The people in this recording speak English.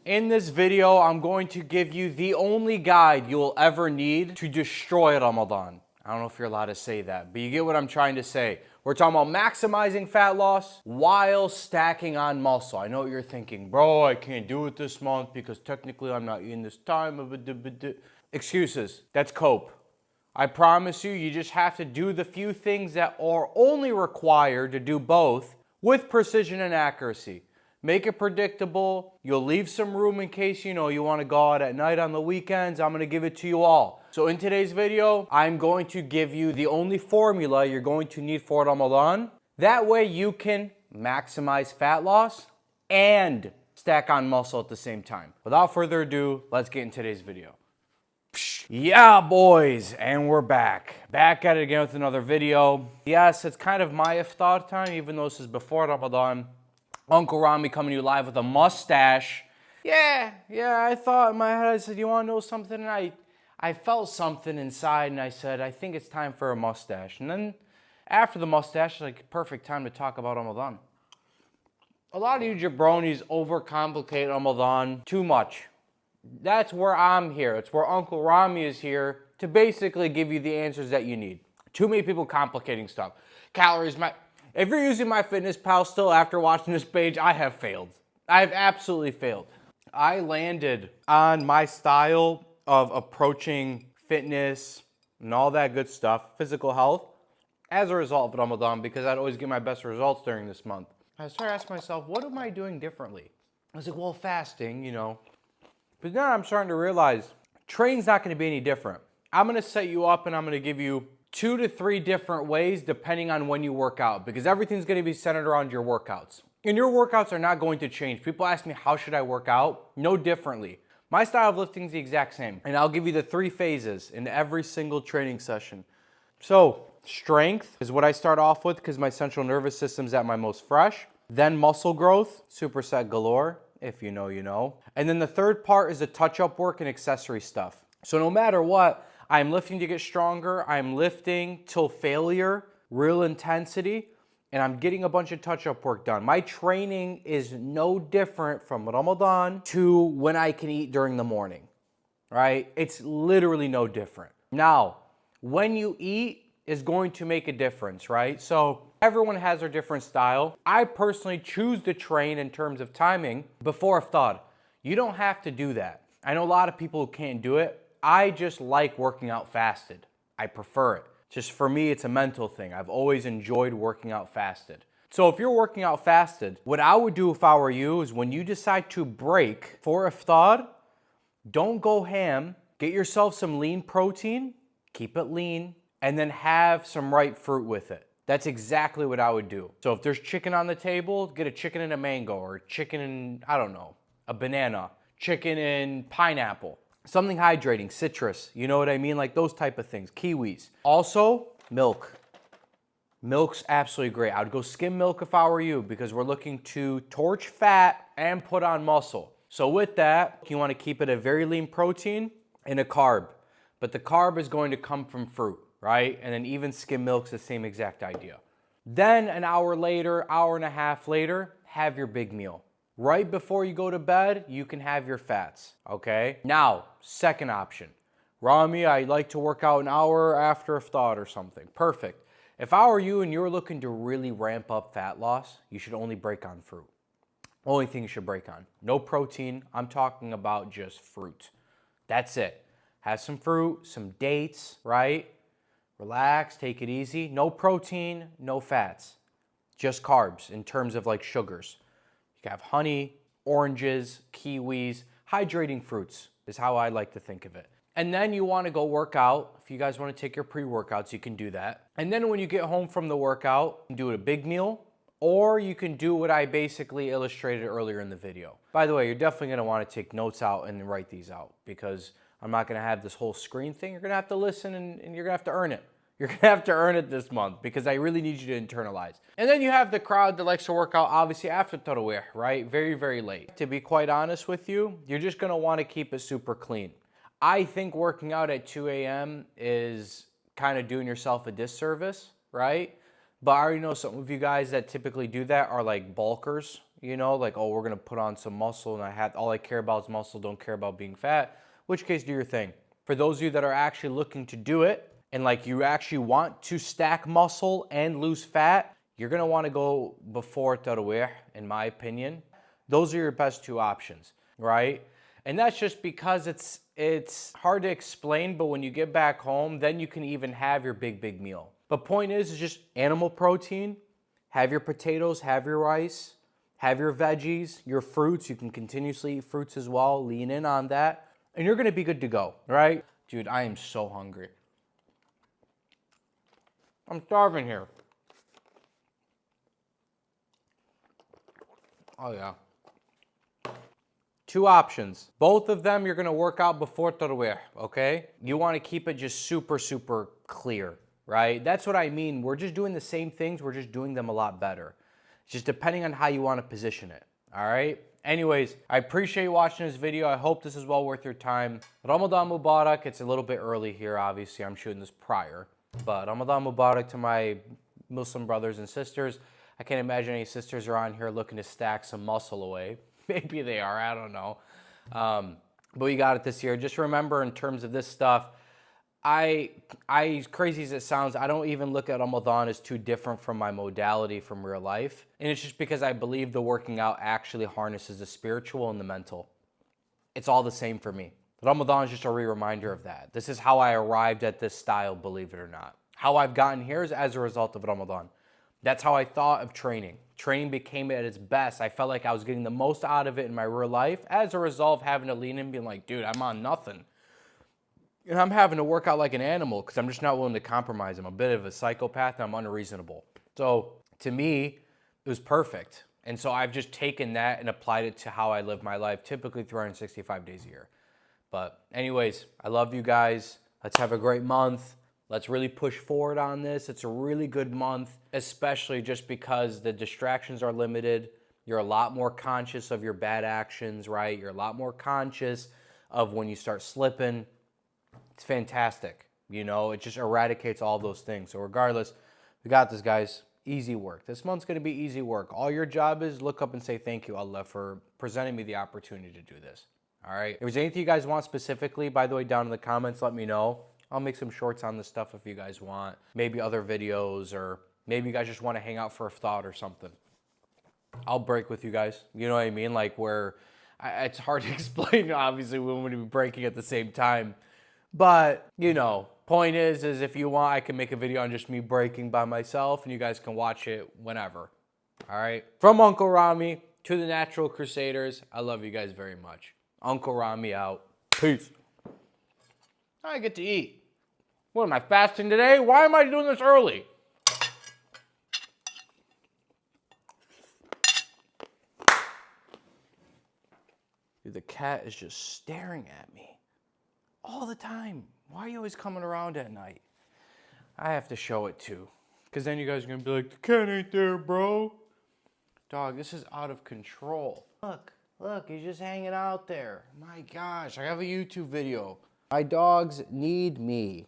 In this video, I'm going to give you the only guide you'll ever need to destroy Ramadan. I don't know if you're allowed to say that, but you get what I'm trying to say. We're talking about maximizing fat loss while stacking on muscle. I know what you're thinking, bro, I can't do it this month because technically I'm not eating this time. Excuses, that's cope. I promise you, you just have to do the few things that are only required to do both with precision and accuracy. Make it predictable. You'll leave some room in case you want to go out at night on the weekends. I'm going to give it to you all. So in today's video, I'm going to give you the only formula you're going to need for Ramadan. That way you can maximize fat loss and stack on muscle at the same time. Without further ado, let's get in today's video. Yeah, boys, and we're back at it again with another video. Yes, it's kind of my iftar time, even though this is before Ramadan. Uncle Rami coming to you live with a mustache. Yeah, I thought in my head, I said, you want to know something? And I felt something inside, and I said, I think it's time for a mustache. And then after the mustache, like, perfect time to talk about Ramadan. A lot of you jabronis overcomplicate Ramadan too much. That's where I'm here. It's where Uncle Rami is here to basically give you the answers that you need. Too many people complicating stuff. Calories, if you're using MyFitnessPal still after watching this page, I have failed. I have absolutely failed. I landed on my style of approaching fitness and all that good stuff, physical health, as a result of Ramadan, because I'd always get my best results during this month. I started asking myself, what am I doing differently? I was like, well, fasting, But now I'm starting to realize training's not going to be any different. I'm going to set you up and I'm going to give you 2 to 3 different ways depending on when you work out, because everything's going to be centered around your workouts. And your workouts are not going to change. People ask me, how should I work out? No differently. My style of lifting is the exact same. And I'll give you the 3 phases in every single training session. So strength is what I start off with because my central nervous system's at my most fresh. Then muscle growth, superset galore. If you know, you know. And then the third part is the touch-up work and accessory stuff. So no matter what, I'm lifting to get stronger. I'm lifting till failure, real intensity, and I'm getting a bunch of touch-up work done. My training is no different from Ramadan to when I can eat during the morning, right? It's literally no different. Now, when you eat is going to make a difference, right? So everyone has their different style. I personally choose to train in terms of timing before iftar. You don't have to do that. I know a lot of people who can't do it. I just like working out fasted. I prefer it. Just for me, it's a mental thing. I've always enjoyed working out fasted. So if you're working out fasted, what I would do if I were you is when you decide to break for iftar, don't go ham. Get yourself some lean protein, keep it lean, and then have some ripe fruit with it. That's exactly what I would do. So if there's chicken on the table, get a chicken and a mango, or chicken and, I don't know, a banana, chicken and pineapple. Something hydrating, citrus, you know what I mean? Like those type of things, kiwis. Also, milk. Milk's absolutely great. I would go skim milk if I were you because we're looking to torch fat and put on muscle. So with that, you want to keep it a very lean protein and a carb. But the carb is going to come from fruit, right? And then even skim milk's the same exact idea. Then an hour later, hour and a half later, have your big meal. Right before you go to bed, you can have your fats, okay? Now, second option. Rami, I like to work out an hour after iftar or something. Perfect. If I were you and you're looking to really ramp up fat loss, you should only break on fruit. Only thing you should break on. No protein. I'm talking about just fruit. That's it. Have some fruit, some dates, right? Relax, take it easy. No protein, no fats. Just carbs in terms of like sugars. You have honey, oranges, kiwis, hydrating fruits is how I like to think of it. And then you want to go work out. If you guys want to take your pre-workouts, you can do that. And then when you get home from the workout, you can do a big meal, or you can do what I basically illustrated earlier in the video. By the way, you're definitely going to want to take notes out and write these out because I'm not going to have this whole screen thing. You're going to have to listen and you're going to have to earn it. You're going to have to earn it this month because I really need you to internalize. And then you have the crowd that likes to work out obviously after Tupperware, right? Very, very late. To be quite honest with you, you're just going to want to keep it super clean. I think working out at 2 a.m. is kind of doing yourself a disservice, right? But I already know some of you guys that typically do that are like bulkers. you know, like, oh, we're gonna put on some muscle and all I care about is muscle, don't care about being fat, which case do your thing. For those of you that are actually looking to do it and like you actually want to stack muscle and lose fat, you're gonna wanna go before Tupperware, in my opinion. Those are your best two options, right? And that's just because it's hard to explain, but when you get back home, then you can even have your big meal. But point is just animal protein, have your potatoes, have your rice, have your veggies, your fruits. You can continuously eat fruits as well, lean in on that, and you're gonna be good to go, right? Dude, I am so hungry. I'm starving here. Oh yeah. Two options. Both of them you're gonna work out before Tupperware, okay? You wanna keep it just super clear, right? That's what I mean. We're just doing the same things, we're just doing them a lot better. It's just depending on how you wanna position it, all right? Anyways, I appreciate you watching this video. I hope this is well worth your time. Ramadan Mubarak. It's a little bit early here, obviously. I'm shooting this prior. But Ramadan Mubarak to my Muslim brothers and sisters. I can't imagine any sisters are on here looking to stack some muscle away. Maybe they are, I don't know. But we got it this year. Just remember in terms of this stuff, crazy as it sounds, I don't even look at Ramadan as too different from my modality from real life. And it's just because I believe the working out actually harnesses the spiritual and the mental. It's all the same for me. Ramadan is just a reminder of that. This is how I arrived at this style, believe it or not. How I've gotten here is as a result of Ramadan. That's how I thought of training. Training became at its best. I felt like I was getting the most out of it in my real life as a result of having to lean in and being like, dude, I'm on nothing. And I'm having to work out like an animal because I'm just not willing to compromise. I'm a bit of a psychopath and I'm unreasonable. So to me, it was perfect. And so I've just taken that and applied it to how I live my life, typically 365 days a year. But anyways, I love you guys. Let's have a great month. Let's really push forward on this. It's a really good month, especially just because the distractions are limited. You're a lot more conscious of your bad actions, right? You're a lot more conscious of when you start slipping. It's fantastic. You know, it just eradicates all those things. So regardless, we got this, guys. Easy work. This month's going to be easy work. All your job is look up and say thank you, Allah, for presenting me the opportunity to do this. All right. If there's anything you guys want specifically, by the way, down in the comments, let me know. I'll make some shorts on this stuff if you guys want. Maybe other videos, or maybe you guys just want to hang out for a thought or something. I'll break with you guys. You know what I mean? Like it's hard to explain, obviously, when we're going to be breaking at the same time. But, you know, point is if you want, I can make a video on just me breaking by myself, and you guys can watch it whenever. All right? From Uncle Rami to the Natural Crusaders, I love you guys very much. Uncle Rami out. Peace. I get to eat. What, am I fasting today? Why am I doing this early? Dude, the cat is just staring at me. All the time. Why are you always coming around at night? I have to show it too. Because then you guys are going to be like, the cat ain't there, bro. Dog, this is out of control. Look, he's just hanging out there. My gosh, I have a YouTube video. My dogs need me.